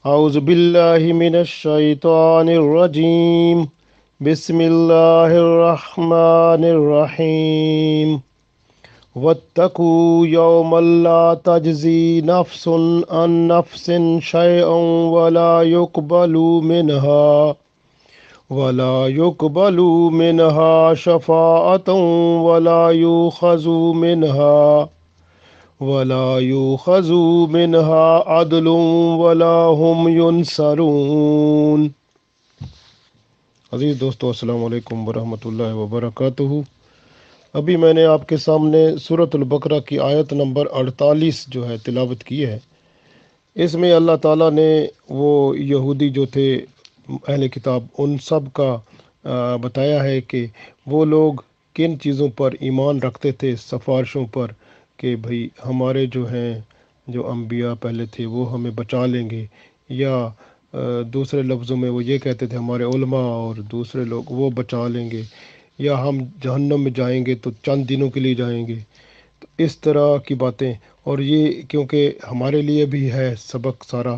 أعوذ بالله من الشيطان الرجيم. بسم الله الرحمن الرحيم. واتقوا يوما لا تجزي نفس عن نفس شيئا ولا يقبل منها شفاعة ولا يؤخذ منها عدل ولا هم ينصرون. عزیز دوستو، السلام علیکم ورحمۃ اللہ وبرکاتہ۔ ابھی میں نے آپ کے سامنے سورۃ البقرہ کی آیت نمبر 48 جو ہے تلاوت کی ہے۔ اس میں اللہ تعالیٰ نے وہ یہودی جو تھے اہل کتاب ان سب کا بتایا ہے کہ وہ لوگ کن چیزوں پر ایمان رکھتے تھے، سفارشوں پر، کہ بھئی ہمارے جو ہیں جو انبیاء پہلے تھے وہ ہمیں بچا لیں گے، یا دوسرے لفظوں میں وہ یہ کہتے تھے ہمارے علماء اور دوسرے لوگ وہ بچا لیں گے، یا ہم جہنم میں جائیں گے تو چند دنوں کے لیے جائیں گے۔ تو اس طرح کی باتیں، اور یہ کیونکہ ہمارے لیے بھی ہے سبق سارا،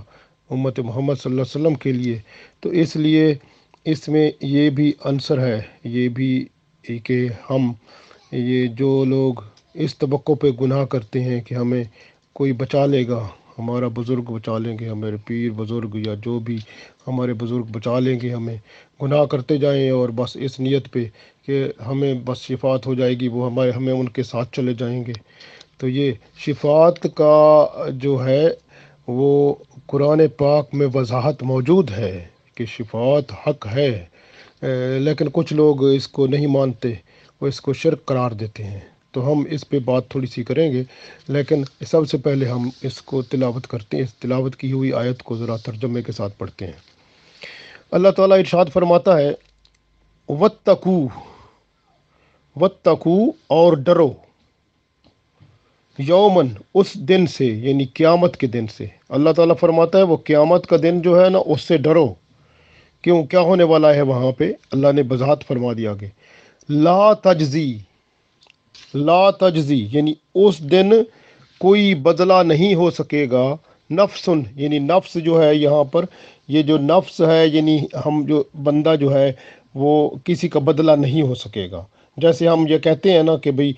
امت محمد صلی اللہ علیہ وسلم کے لیے، تو اس لیے اس میں یہ بھی عنصر ہے، یہ بھی کہ ہم یہ جو لوگ اس طبقوں پہ گناہ کرتے ہیں کہ ہمیں کوئی بچا لے گا، ہمارا بزرگ بچا لیں گے، ہمارے پیر بزرگ یا جو بھی ہمارے بزرگ بچا لیں گے، ہمیں گناہ کرتے جائیں اور بس اس نیت پہ کہ ہمیں بس شفاعت ہو جائے گی، وہ ہمیں ان کے ساتھ چلے جائیں گے۔ تو یہ شفاعت کا جو ہے وہ قرآن پاک میں وضاحت موجود ہے کہ شفاعت حق ہے، لیکن کچھ لوگ اس کو نہیں مانتے، وہ اس کو شرک قرار دیتے ہیں۔ تو ہم اس پہ بات تھوڑی سی کریں گے، لیکن سب سے پہلے ہم اس کو تلاوت کرتے ہیں، اس تلاوت کی ہوئی آیت کو ذرا ترجمے کے ساتھ پڑھتے ہیں۔ اللہ تعالیٰ ارشاد فرماتا ہے، وَاتَّقُوا، وَاتَّقُوا اور ڈرو، یومن اس دن سے، یعنی قیامت کے دن سے۔ اللہ تعالیٰ فرماتا ہے وہ قیامت کا دن جو ہے نا اس سے ڈرو۔ کیوں، کیا ہونے والا ہے وہاں پہ؟ اللہ نے وضاحت فرما دیا آگے، لا تجزی، لا تجزی یعنی اس دن کوئی بدلہ نہیں ہو سکے گا، نفسن یعنی نفس جو ہے یہاں پر، یہ جو نفس ہے یعنی ہم جو بندہ جو ہے وہ کسی کا بدلہ نہیں ہو سکے گا۔ جیسے ہم یہ کہتے ہیں نا کہ بھئی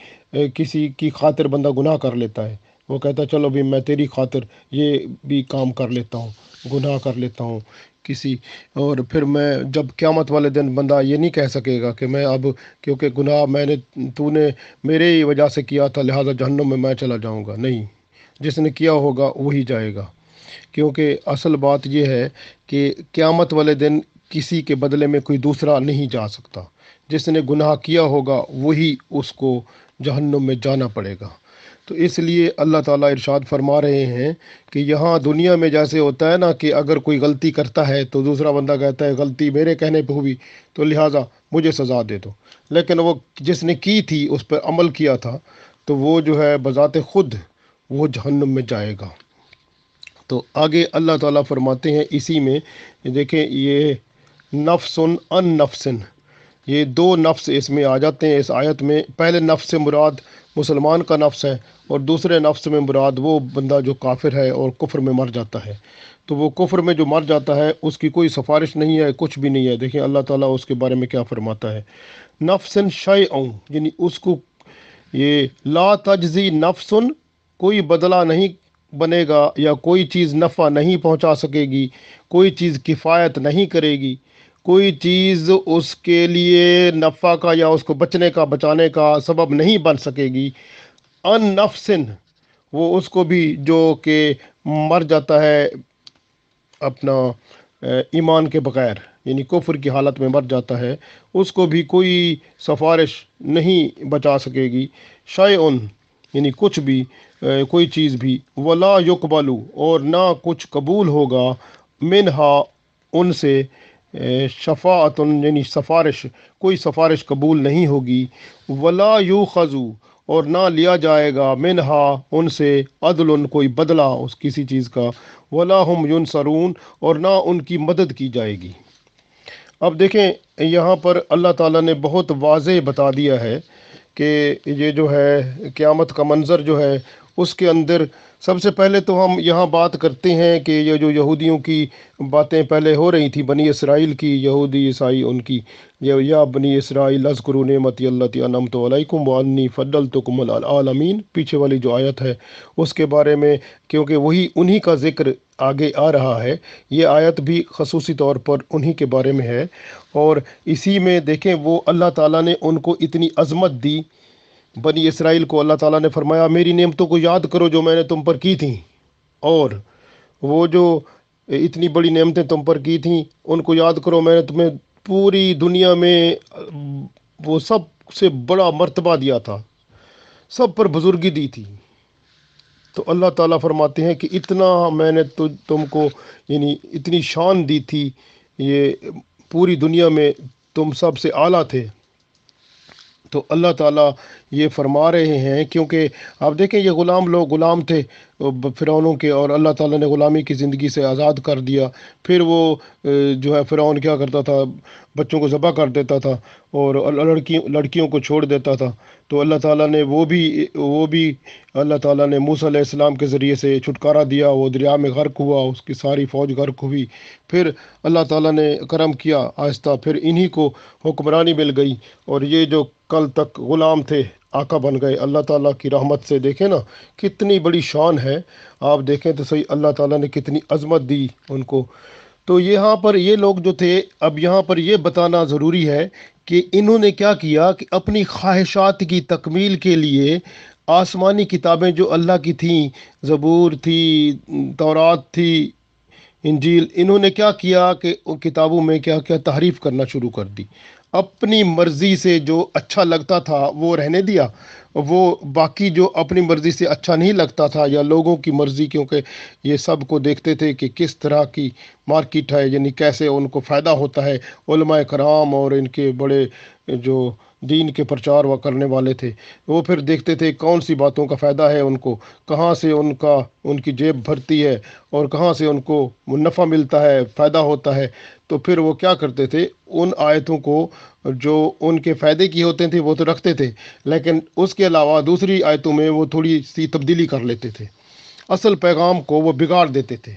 کسی کی خاطر بندہ گناہ کر لیتا ہے، وہ کہتا ہے چلو بھی میں تیری خاطر یہ بھی کام کر لیتا ہوں، گناہ کر لیتا ہوں کسی، اور پھر میں جب قیامت والے دن بندہ یہ نہیں کہہ سکے گا کہ میں اب کیونکہ گناہ تو نے میرے ہی وجہ سے کیا تھا لہٰذا جہنم میں چلا جاؤں گا، نہیں، جس نے کیا ہوگا وہی جائے گا۔ کیونکہ اصل بات یہ ہے کہ قیامت والے دن کسی کے بدلے میں کوئی دوسرا نہیں جا سکتا، جس نے گناہ کیا ہوگا وہی اس کو جہنم میں جانا پڑے گا۔ تو اس لیے اللہ تعالیٰ ارشاد فرما رہے ہیں کہ یہاں دنیا میں جیسے ہوتا ہے نا کہ اگر کوئی غلطی کرتا ہے تو دوسرا بندہ کہتا ہے غلطی میرے کہنے پہ ہوئی تو لہٰذا مجھے سزا دے دو، لیکن وہ جس نے کی تھی اس پر عمل کیا تھا تو وہ جو ہے بذات خود وہ جہنم میں جائے گا۔ تو آگے اللہ تعالیٰ فرماتے ہیں اسی میں، دیکھیں یہ نفسن ان نفسن، یہ دو نفس اس میں آ جاتے ہیں اس آیت میں۔ پہلے نفس سے مراد مسلمان کا نفس ہے، اور دوسرے نفس میں مراد وہ بندہ جو کافر ہے اور کفر میں مر جاتا ہے۔ تو وہ کفر میں جو مر جاتا ہے اس کی کوئی سفارش نہیں ہے، کچھ بھی نہیں ہے۔ دیکھیں اللہ تعالیٰ اس کے بارے میں کیا فرماتا ہے، نفسن شیئا یعنی اس کو، یہ لا تجزی نفسن کوئی بدلہ نہیں بنے گا، یا کوئی چیز نفع نہیں پہنچا سکے گی، کوئی چیز کفایت نہیں کرے گی، کوئی چیز اس کے لیے نفع کا یا اس کو بچنے کا بچانے کا سبب نہیں بن سکے گی، ان نفسن وہ اس کو بھی جو کہ مر جاتا ہے اپنا ایمان کے بغیر، یعنی کفر کی حالت میں مر جاتا ہے، اس کو بھی کوئی سفارش نہیں بچا سکے گی، شیئن یعنی کچھ بھی، کوئی چیز بھی، ولا یقبلو اور نہ کچھ قبول ہوگا، منہا ان سے، شفاعتن یعنی سفارش، کوئی سفارش قبول نہیں ہوگی، ولا یوخذو اور نہ لیا جائے گا، منہا ان سے، عدل کوئی بدلہ اس کسی چیز کا، ولا ہم ینصرون اور نہ ان کی مدد کی جائے گی۔ اب دیکھیں یہاں پر اللہ تعالیٰ نے بہت واضح بتا دیا ہے کہ یہ جو ہے قیامت کا منظر جو ہے اس کے اندر سب سے پہلے تو ہم یہاں بات کرتے ہیں کہ یہ جو یہودیوں کی باتیں پہلے ہو رہی تھی، بنی اسرائیل کی، یہودی عیسائی ان کی، یا بنی اسرائیل اذکروا نعمتی التی انعمت علیکم وانی فضلتکم علی العالمین، پیچھے والی جو آیت ہے اس کے بارے میں، کیونکہ وہی انہی کا ذکر آگے آ رہا ہے، یہ آیت بھی خصوصی طور پر انہی کے بارے میں ہے۔ اور اسی میں دیکھیں وہ اللہ تعالیٰ نے ان کو اتنی عظمت دی، بنی اسرائیل کو اللہ تعالیٰ نے فرمایا میری نعمتوں کو یاد کرو جو میں نے تم پر کی تھیں، اور وہ جو اتنی بڑی نعمتیں تم پر کی تھیں ان کو یاد کرو، میں نے تمہیں پوری دنیا میں وہ سب سے بڑا مرتبہ دیا تھا، سب پر بزرگی دی تھی۔ تو اللہ تعالیٰ فرماتے ہیں کہ اتنا میں نے تم کو یعنی اتنی شان دی تھی، یہ پوری دنیا میں تم سب سے اعلیٰ تھے۔ تو اللہ تعالیٰ یہ فرما رہے ہیں، کیونکہ آپ دیکھیں یہ لوگ غلام تھے فرعونوں کے، اور اللہ تعالیٰ نے غلامی کی زندگی سے آزاد کر دیا۔ پھر وہ جو ہے فرعون کیا کرتا تھا، بچوں کو ذبح کر دیتا تھا اور لڑکیوں کو چھوڑ دیتا تھا۔ تو اللہ تعالیٰ نے وہ بھی اللہ تعالیٰ نے موسیٰ علیہ السلام کے ذریعے سے چھٹکارا دیا، وہ دریا میں غرق ہوا، اس کی ساری فوج غرق ہوئی۔ پھر اللہ تعالیٰ نے کرم کیا آہستہ، پھر انہی کو حکمرانی مل گئی، اور یہ جو کل تک غلام تھے آقا بن گئے اللہ تعالیٰ کی رحمت سے۔ دیکھیں نا کتنی بڑی شان ہے، آپ دیکھیں تو صحیح اللہ تعالیٰ نے کتنی عظمت دی ان کو۔ تو یہاں پر یہ لوگ جو تھے، اب یہاں پر یہ بتانا ضروری ہے کہ انہوں نے کیا کیا کہ اپنی خواہشات کی تکمیل کے لیے آسمانی کتابیں جو اللہ کی تھیں، زبور تھی، تورات تھی، انجیل، انہوں نے کیا کیا کہ ان کتابوں میں کیا کیا تحریف کرنا شروع کر دی۔ اپنی مرضی سے جو اچھا لگتا تھا وہ رہنے دیا، وہ باقی جو اپنی مرضی سے اچھا نہیں لگتا تھا یا لوگوں کی مرضی، کیونکہ یہ سب کو دیکھتے تھے کہ کس طرح کی مارکیٹ ہے، یعنی کیسے ان کو فائدہ ہوتا ہے۔ علماء کرام اور ان کے بڑے جو دین کے پرچار و کرنے والے تھے، وہ پھر دیکھتے تھے کون سی باتوں کا فائدہ ہے ان کو، کہاں سے ان کی جیب بھرتی ہے اور کہاں سے ان کو منافع ملتا ہے، فائدہ ہوتا ہے۔ تو پھر وہ کیا کرتے تھے، ان آیتوں کو جو ان کے فائدے کی ہوتے تھے وہ تو رکھتے تھے، لیکن اس کے علاوہ دوسری آیتوں میں وہ تھوڑی سی تبدیلی کر لیتے تھے، اصل پیغام کو وہ بگاڑ دیتے تھے۔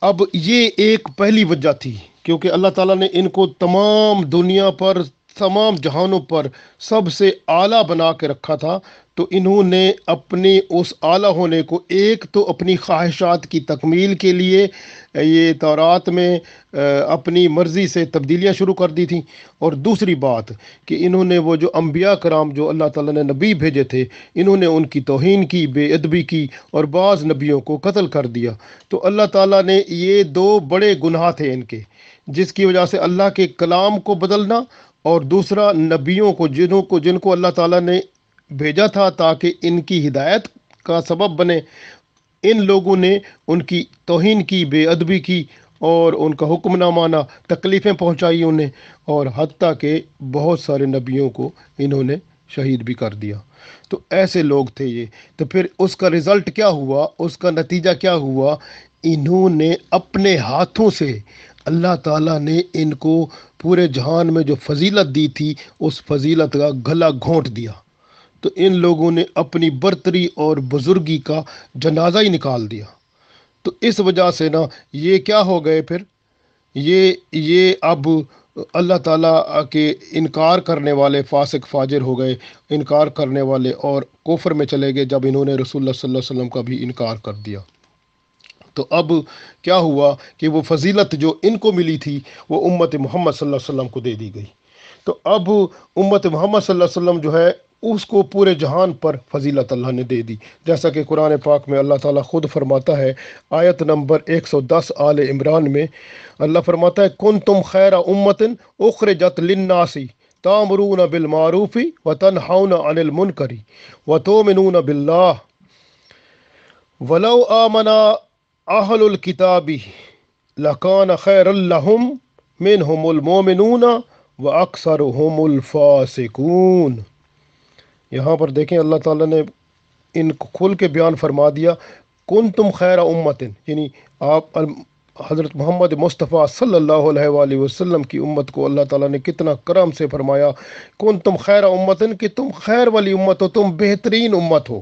اب یہ ایک پہلی وجہ تھی، کیونکہ اللہ تعالیٰ نے ان کو تمام دنیا پر، تمام جہانوں پر سب سے اعلیٰ بنا کے رکھا تھا، تو انہوں نے اپنے اس اعلیٰ ہونے کو ایک تو اپنی خواہشات کی تکمیل کے لیے یہ تورات میں اپنی مرضی سے تبدیلیاں شروع کر دی تھیں، اور دوسری بات کہ انہوں نے وہ جو انبیاء کرام جو اللہ تعالیٰ نے نبی بھیجے تھے، انہوں نے ان کی توہین کی، بے ادبی کی، اور بعض نبیوں کو قتل کر دیا۔ تو اللہ تعالیٰ نے یہ دو بڑے گناہ تھے ان کے، جس کی وجہ سے اللہ کے کلام کو بدلنا، اور دوسرا نبیوں کو جن کو اللہ تعالیٰ نے بھیجا تھا تاکہ ان کی ہدایت کا سبب بنے، ان لوگوں نے ان کی توہین کی، بے ادبی کی، اور ان کا حکم نہ مانا، تکلیفیں پہنچائی انہیں، اور حتیٰ کہ بہت سارے نبیوں کو انہوں نے شہید بھی کر دیا۔ تو ایسے لوگ تھے یہ۔ تو پھر اس کا رزلٹ کیا ہوا، اس کا نتیجہ کیا ہوا، انہوں نے اپنے ہاتھوں سے، اللہ تعالیٰ نے ان کو پورے جہان میں جو فضیلت دی تھی اس فضیلت کا گلا گھونٹ دیا۔ تو ان لوگوں نے اپنی برتری اور بزرگی کا جنازہ ہی نکال دیا۔ تو اس وجہ سے نا یہ کیا ہو گئے پھر، یہ اب اللہ تعالیٰ کے انکار کرنے والے فاسق فاجر ہو گئے، انکار کرنے والے، اور کفر میں چلے گئے جب انہوں نے رسول اللہ صلی اللہ علیہ وسلم کا بھی انکار کر دیا۔ تو اب کیا ہوا کہ وہ فضیلت جو ان کو ملی تھی وہ امت محمد صلی اللہ علیہ وسلم کو دے دی گئی۔ تو اب امت محمد صلی اللہ علیہ وسلم جو ہے اس کو پورے جہان پر فضیلت اللہ نے دے دی، جیسا کہ قرآن پاک میں اللہ تعالیٰ خود فرماتا ہے، آیت نمبر 110 آل عمران میں اللہ فرماتا ہے، کنتم خیر امت اخرجت للناس تامرون بالمعروف وتنہون عن المنکر وتؤمنون باللہ ولو آمنا اہل الکتاب لکان خیر لہم منہم المؤمنون واکثرہم الفاسقون۔ یہاں پر دیکھیں اللہ تعالیٰ نے ان کو کھل کے بیان فرما دیا، کنتم خیر امت، یعنی آپ حضرت محمد مصطفیٰ صلی اللہ علیہ وآلہ وسلم کی امت کو اللہ تعالیٰ نے کتنا کرم سے فرمایا، کنتم خیر امت، کہ تم خیر والی امت ہو، تم بہترین امت ہو،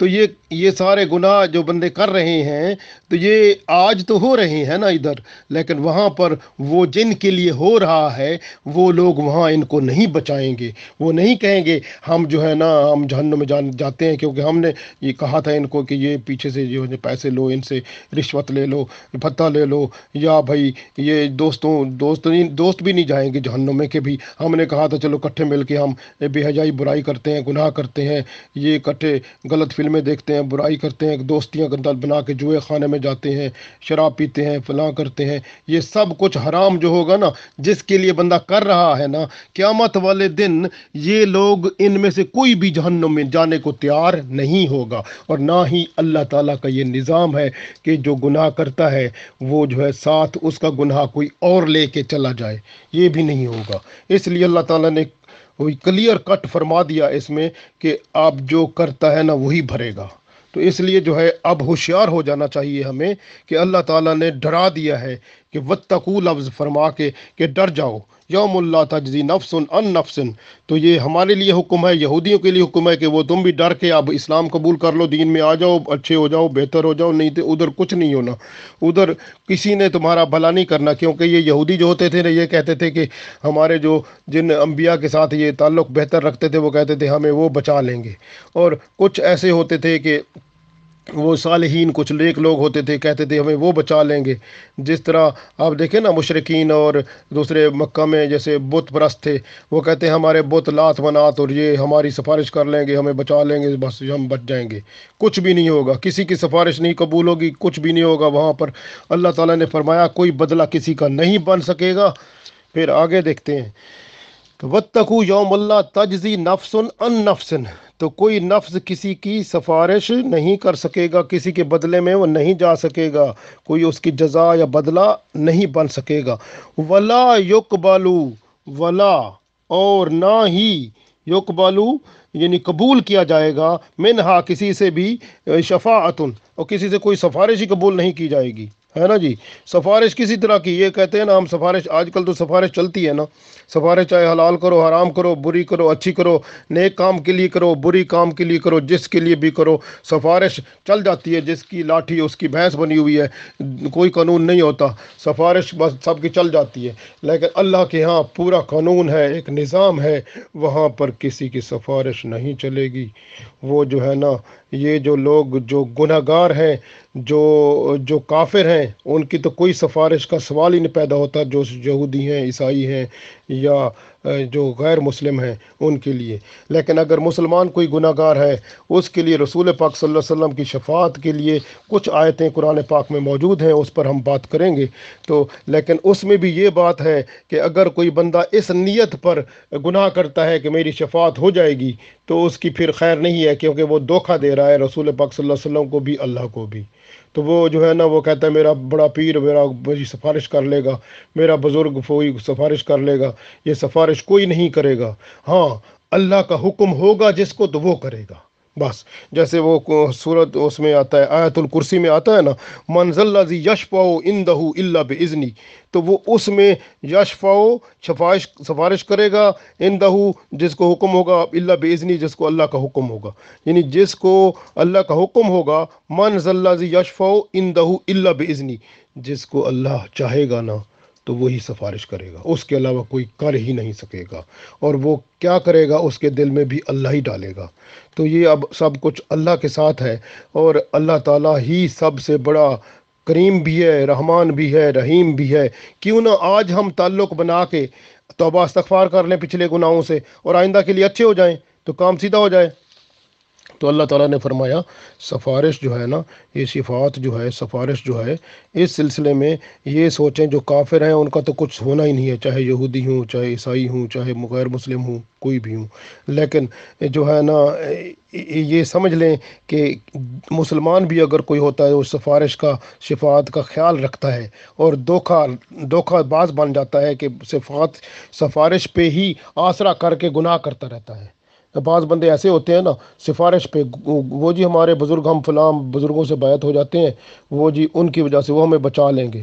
تو یہ سارے گناہ جو بندے کر رہے ہیں تو یہ آج تو ہو رہے ہیں نا ادھر، لیکن وہاں پر وہ جن کے لیے ہو رہا ہے وہ لوگ وہاں ان کو نہیں بچائیں گے، وہ نہیں کہیں گے ہم جو ہے نا ہم جہنم میں جاتے ہیں کیونکہ ہم نے یہ کہا تھا ان کو کہ یہ پیچھے سے جو ہے پیسے لو، ان سے رشوت لے لو، بھتہ لے لو، یا بھائی یہ دوست بھی نہیں جائیں گے جہنم میں کہ بھی ہم نے کہا تھا چلو کٹھے مل کے ہم بے حجائی برائی کرتے ہیں، گناہ کرتے ہیں، یہ کٹھے غلط فلمیں دیکھتے ہیں، برائی کرتے ہیں، دوستیاں بنا کے جوئے خانے میں جاتے ہیں، شراب پیتے ہیں، فلاں کرتے ہیں، یہ سب کچھ حرام جو ہوگا نا جس کے لیے بندہ کر رہا ہے نا، قیامت والے دن یہ لوگ ان میں سے کوئی بھی جہنم میں جانے کو تیار نہیں ہوگا، اور نہ ہی اللہ تعالیٰ کا یہ نظام ہے کہ جو گناہ کرتا ہے وہ جو ہے ساتھ اس کا گناہ کوئی اور لے کے چلا جائے، یہ بھی نہیں ہوگا۔ اس لیے اللہ تعالیٰ نے وہی کلیئر کٹ فرما دیا اس میں کہ آپ جو کرتا ہے نا وہی بھرے گا۔ تو اس لیے جو ہے اب ہوشیار ہو جانا چاہیے ہمیں کہ اللہ تعالیٰ نے ڈرا دیا ہے کہ وَاتَّقُوا لفظ فرما کے کہ ڈر جاؤ، یوم اللہ تجزی نفس عن نفس۔ تو یہ ہمارے لیے حکم ہے، یہودیوں کے لیے حکم ہے کہ وہ تم بھی ڈر کے اب اسلام قبول کر لو، دین میں آ جاؤ، اچھے ہو جاؤ، بہتر ہو جاؤ، نہیں تو ادھر کچھ نہیں ہونا، ادھر کسی نے تمہارا بھلا نہیں کرنا، کیونکہ یہ یہودی جو ہوتے تھے نا یہ کہتے تھے کہ ہمارے جو جن انبیاء کے ساتھ یہ تعلق بہتر رکھتے تھے وہ کہتے تھے ہمیں وہ بچا لیں گے، اور کچھ ایسے ہوتے تھے کہ وہ صالحین کچھ نیک لوگ ہوتے تھے کہتے تھے ہمیں وہ بچا لیں گے، جس طرح آپ دیکھیں نا مشرکین اور دوسرے مکہ میں جیسے بت پرست تھے، وہ کہتے ہیں ہمارے بت لات منات اور یہ ہماری سفارش کر لیں گے، ہمیں بچا لیں گے، بس ہم بچ جائیں گے۔ کچھ بھی نہیں ہوگا، کسی کی سفارش نہیں قبول ہوگی، کچھ بھی نہیں ہوگا وہاں پر۔ اللہ تعالیٰ نے فرمایا کوئی بدلہ کسی کا نہیں بن سکے گا۔ پھر آگے دیکھتے ہیں تو وَاتَّقُوا یوم اللہ تجزی نفس عن نفس۔ تو کوئی نفس کسی کی سفارش نہیں کر سکے گا، کسی کے بدلے میں وہ نہیں جا سکے گا، کوئی اس کی جزا یا بدلہ نہیں بن سکے گا۔ ولا یقبلو، ولا اور نہ ہی یقبلو یعنی قبول کیا جائے گا، منہا کسی سے بھی، شفاعتن اور کسی سے کوئی سفارش ہی قبول نہیں کی جائے گی، ہے نا جی۔ سفارش کسی طرح کی، یہ کہتے ہیں نا ہم سفارش، آج کل تو سفارش چلتی ہے نا، سفارش چاہے حلال کرو، حرام کرو، بری کرو، اچھی کرو، نیک کام کے لیے کرو، بری کام کے لیے کرو، جس کے لیے بھی کرو سفارش چل جاتی ہے، جس کی لاٹھی اس کی بھینس بنی ہوئی ہے، کوئی قانون نہیں ہوتا، سفارش بس سب کی چل جاتی ہے۔ لیکن اللہ کے ہاں پورا قانون ہے، ایک نظام ہے، وہاں پر کسی کی سفارش نہیں چلے گی۔ وہ جو ہے نا یہ جو لوگ جو گناہ گار ہیں، جو کافر ہیں، ان کی تو کوئی سفارش کا سوال ہی نہیں پیدا ہوتا، جو یہودی ہیں، عیسائی ہیں، یا جو غیر مسلم ہیں ان کے لیے۔ لیکن اگر مسلمان کوئی گناہ گار ہے اس کے لیے رسول پاک صلی اللہ علیہ وسلم کی شفاعت کے لیے کچھ آیتیں قرآن پاک میں موجود ہیں، اس پر ہم بات کریں گے۔ تو لیکن اس میں بھی یہ بات ہے کہ اگر کوئی بندہ اس نیت پر گناہ کرتا ہے کہ میری شفاعت ہو جائے گی تو اس کی پھر خیر نہیں ہے، کیونکہ وہ دھوکہ دے رہا ہے رسول پاک صلی اللہ علیہ وسلم کو بھی، اللہ کو بھی۔ تو وہ جو ہے نا وہ کہتا ہے میرا بڑا پیر میری سفارش کر لے گا، میرا بزرگ کوئی سفارش کر لے گا، یہ سفارش کوئی نہیں کرے گا۔ ہاں اللہ کا حکم ہوگا جس کو تو وہ کرے گا، بس جیسے وہ سورت اس میں آتا ہے، آیت الکرسی میں آتا ہے نا، من ذا الذی یشفع عندہ الا باذنہ، تو وہ اس میں یشفع سفارش کرے گا، عندہ جس کو حکم ہوگا، الا باذنہ جس کو اللہ کا حکم ہوگا، یعنی جس کو اللہ کا حکم ہوگا، من ذا الذی یشفع عندہ الا باذنہ، جس کو اللہ چاہے گا نا تو وہی سفارش کرے گا، اس کے علاوہ کوئی کر ہی نہیں سکے گا، اور وہ کیا کرے گا اس کے دل میں بھی اللہ ہی ڈالے گا۔ تو یہ اب سب کچھ اللہ کے ساتھ ہے، اور اللہ تعالیٰ ہی سب سے بڑا کریم بھی ہے، رحمان بھی ہے، رحیم بھی ہے۔ کیوں نہ آج ہم تعلق بنا کے توبہ استغفار کر لیں پچھلے گناہوں سے، اور آئندہ کے لیے اچھے ہو جائیں تو کام سیدھا ہو جائے۔ تو اللہ تعالیٰ نے فرمایا سفارش جو ہے نا، یہ شفاعت جو ہے، سفارش جو ہے، اس سلسلے میں یہ سوچیں جو کافر ہیں ان کا تو کچھ ہونا ہی نہیں ہے، چاہے یہودی ہوں، چاہے عیسائی ہوں، چاہے غیر مسلم ہوں، کوئی بھی ہوں۔ لیکن جو ہے نا یہ سمجھ لیں کہ مسلمان بھی اگر کوئی ہوتا ہے وہ سفارش کا، شفاعت کا خیال رکھتا ہے، اور دھوکہ باز بن جاتا ہے کہ سفارش پہ ہی آسرا کر کے گناہ کرتا رہتا ہے۔ بعض بندے ایسے ہوتے ہیں نا سفارش پہ، وہ جی ہمارے بزرگ، ہم فلاں بزرگوں سے بیعت ہو جاتے ہیں، وہ جی ان کی وجہ سے وہ ہمیں بچا لیں گے،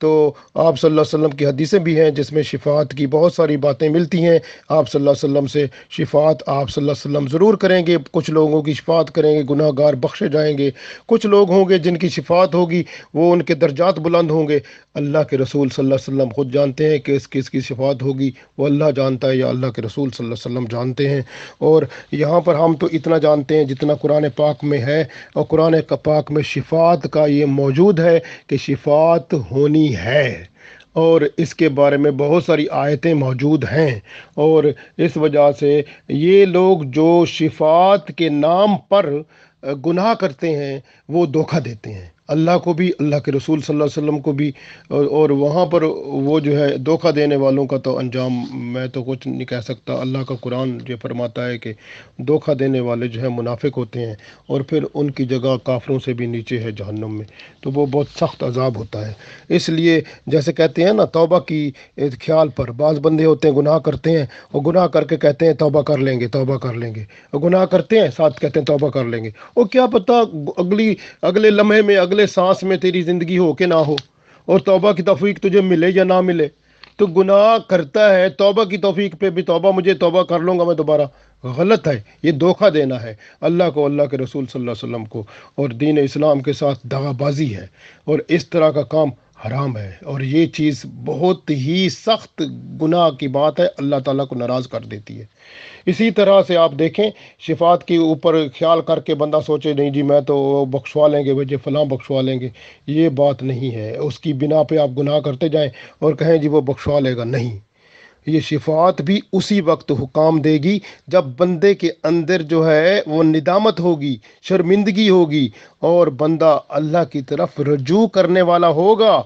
تو آپ صلی اللہ علیہ وسلم کی حدیثیں بھی ہیں جس میں شفاعت کی بہت ساری باتیں ملتی ہیں۔ آپ صلی اللہ علیہ وسلم سے شفاعت آپ صلی اللہ علیہ وسلم ضرور کریں گے، کچھ لوگوں کی شفاعت کریں گے، گناہ گار بخشے جائیں گے، کچھ لوگ ہوں گے جن کی شفاعت ہوگی وہ ان کے درجات بلند ہوں گے۔ اللہ کے رسول صلی اللہ علیہ وسلم خود جانتے ہیں کہ کس کی شفاعت ہوگی، وہ اللہ جانتا ہے یا اللہ کے رسول صلی اللہ علیہ وسلم جانتے ہیں۔ اور یہاں پر ہم تو اتنا جانتے ہیں جتنا قرآن پاک میں ہے، اور قرآن پاک میں شفاعت کا یہ موجود ہے کہ شفاعت ہونی ہے، اور اس کے بارے میں بہت ساری آیتیں موجود ہیں۔ اور اس وجہ سے یہ لوگ جو شفاعت کے نام پر گناہ کرتے ہیں وہ دھوکہ دیتے ہیں، اللہ کو بھی، اللہ کے رسول صلی اللہ علیہ وسلم کو بھی، اور وہاں پر وہ جو ہے دھوکہ دینے والوں کا تو انجام میں تو کچھ نہیں کہہ سکتا۔ اللہ کا قرآن یہ فرماتا ہے کہ دھوکہ دینے والے جو ہے منافق ہوتے ہیں، اور پھر ان کی جگہ کافروں سے بھی نیچے ہے جہنم میں، تو وہ بہت سخت عذاب ہوتا ہے۔ اس لیے جیسے کہتے ہیں نا توبہ کی خیال پر، بعض بندے ہوتے ہیں گناہ کرتے ہیں اور گناہ کر کے کہتے ہیں توبہ کر لیں گے، توبہ کر لیں گے، اور گناہ کرتے ہیں ساتھ کہتے ہیں توبہ کر لیں گے، اور کیا پتہ اگلے لمحے میں، اگلے سانس میں تیری زندگی ہو کہ نہ ہو، اور توبہ کی توفیق تجھے ملے یا نہ ملے۔ تو گناہ کرتا ہے، توبہ کی توفیق پہ بھی توبہ، مجھے توبہ کر لوں گا میں دوبارہ، غلط ہے، یہ دھوکہ دینا ہے اللہ کو، اللہ کے رسول صلی اللہ علیہ وسلم کو، اور دین اسلام کے ساتھ دغا بازی ہے، اور اس طرح کا کام حرام ہے، اور یہ چیز بہت ہی سخت گناہ کی بات ہے، اللہ تعالیٰ کو ناراض کر دیتی ہے۔ اسی طرح سے آپ دیکھیں شفاعت کے اوپر خیال کر کے بندہ سوچے نہیں جی میں تو بخشوا لیں گے، مجھے فلاں بخشوا لیں گے، یہ بات نہیں ہے، اس کی بنا پہ آپ گناہ کرتے جائیں اور کہیں جی وہ بخشوا لے گا، نہیں۔ یہ شفاعت بھی اسی وقت حکام دے گی جب بندے کے اندر جو ہے وہ ندامت ہوگی، شرمندگی ہوگی، اور بندہ اللہ کی طرف رجوع کرنے والا ہوگا۔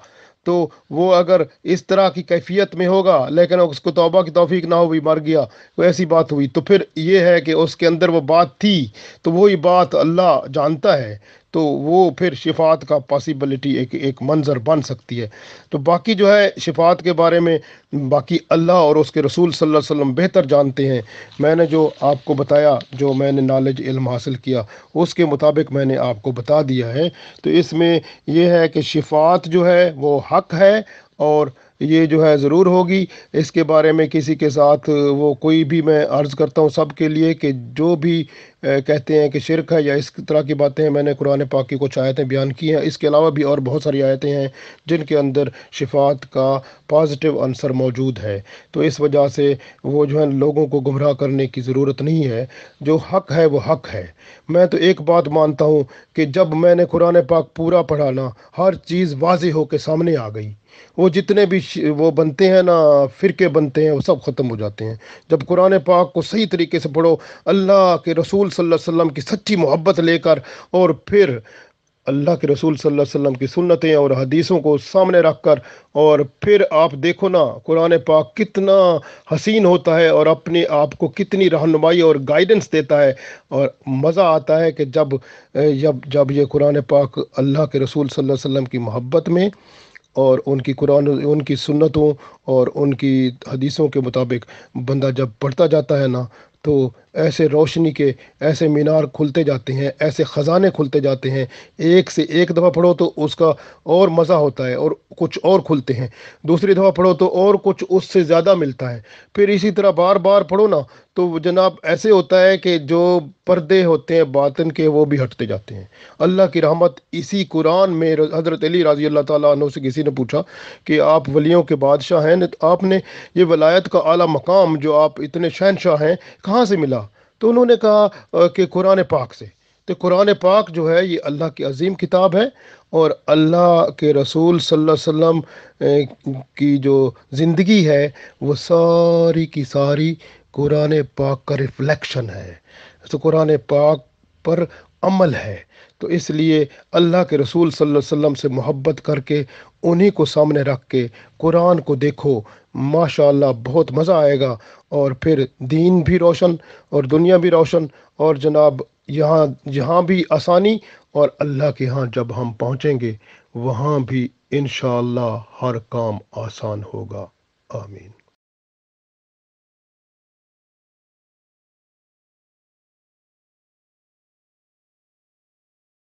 تو وہ اگر اس طرح کی کیفیت میں ہوگا لیکن اس کو توبہ کی توفیق نہ ہوئی، مر گیا، کوئی ایسی بات ہوئی، تو پھر یہ ہے کہ اس کے اندر وہ بات تھی، تو وہی بات اللہ جانتا ہے، تو وہ پھر شفاعت کا پاسیبلٹی ایک منظر بن سکتی ہے۔ تو باقی جو ہے شفاعت کے بارے میں باقی اللہ اور اس کے رسول صلی اللہ علیہ وسلم بہتر جانتے ہیں۔ میں نے جو آپ کو بتایا، جو میں نے نالج علم حاصل کیا اس کے مطابق میں نے آپ کو بتا دیا ہے۔ تو اس میں یہ ہے کہ شفاعت جو ہے وہ حق ہے، اور یہ جو ہے ضرور ہوگی۔ اس کے بارے میں کسی کے ساتھ وہ کوئی بھی، میں عرض کرتا ہوں سب کے لیے کہ جو بھی کہتے ہیں کہ شرک ہے یا اس طرح کی باتیں ہیں، میں نے قرآن پاک کی کچھ آیتیں بیان کی ہیں، اس کے علاوہ بھی اور بہت ساری آیتیں ہیں جن کے اندر شفاعت کا پازیٹیو عنصر موجود ہے۔ تو اس وجہ سے وہ جو ہے لوگوں کو گمراہ کرنے کی ضرورت نہیں ہے، جو حق ہے وہ حق ہے۔ میں تو ایک بات مانتا ہوں کہ جب میں نے قرآن پاک پورا پڑھا نا، ہر چیز واضح ہو کے سامنے آ گئی، وہ جتنے بھی وہ بنتے ہیں نا، فرقے بنتے ہیں، وہ سب ختم ہو جاتے ہیں جب قرآن پاک کو صحیح طریقے سے پڑھو، اللہ کے رسول صلی اللہ علیہ وسلم کی سچی محبت لے کر، اور پھر اللہ کے رسول صلی اللہ علیہ وسلم کی سنتیں اور حدیثوں کو سامنے رکھ کر، اور پھر آپ دیکھو نا قرآن پاک کتنا حسین ہوتا ہے اور اپنے آپ کو کتنی رہنمائی اور گائیڈنس دیتا ہے، اور مزہ آتا ہے کہ جب یہ قرآن پاک اللہ کے رسول صلی اللہ علیہ وسلم کی محبت میں اور ان کی قرآن، ان کی سنتوں اور ان کی حدیثوں کے مطابق بندہ جب پڑھتا جاتا ہے نا، تو ایسے روشنی کے ایسے مینار کھلتے جاتے ہیں، ایسے خزانے کھلتے جاتے ہیں، ایک سے ایک دفعہ پڑھو تو اس کا اور مزہ ہوتا ہے، اور کچھ اور کھلتے ہیں، دوسری دفعہ پڑھو تو اور کچھ اس سے زیادہ ملتا ہے، پھر اسی طرح بار بار پڑھو نا تو جناب ایسے ہوتا ہے کہ جو پردے ہوتے ہیں باطن کے وہ بھی ہٹتے جاتے ہیں۔ اللہ کی رحمت اسی قرآن میں، حضرت علی رضی اللہ تعالیٰ عنہ سے کسی نے پوچھا کہ آپ ولیوں کے بادشاہ ہیں، آپ نے یہ ولایت کا اعلیٰ مقام جو آپ اتنے شہنشاہ ہیں کہاں سے ملا؟ تو انہوں نے کہا کہ قرآن پاک سے۔ تو قرآن پاک جو ہے یہ اللہ کی عظیم کتاب ہے، اور اللہ کے رسول صلی اللہ علیہ وسلم کی جو زندگی ہے وہ ساری کی ساری قرآن پاک کا ریفلیکشن ہے، تو قرآن پاک پر عمل ہے۔ تو اس لیے اللہ کے رسول صلی اللہ علیہ وسلم سے محبت کر کے انہی کو سامنے رکھ کے قرآن کو دیکھو، ماشاءاللہ بہت مزہ آئے گا، اور پھر دین بھی روشن اور دنیا بھی روشن، اور جناب یہاں بھی آسانی، اور اللہ کے ہاں جب ہم پہنچیں گے وہاں بھی انشاءاللہ ہر کام آسان ہوگا۔ آمین۔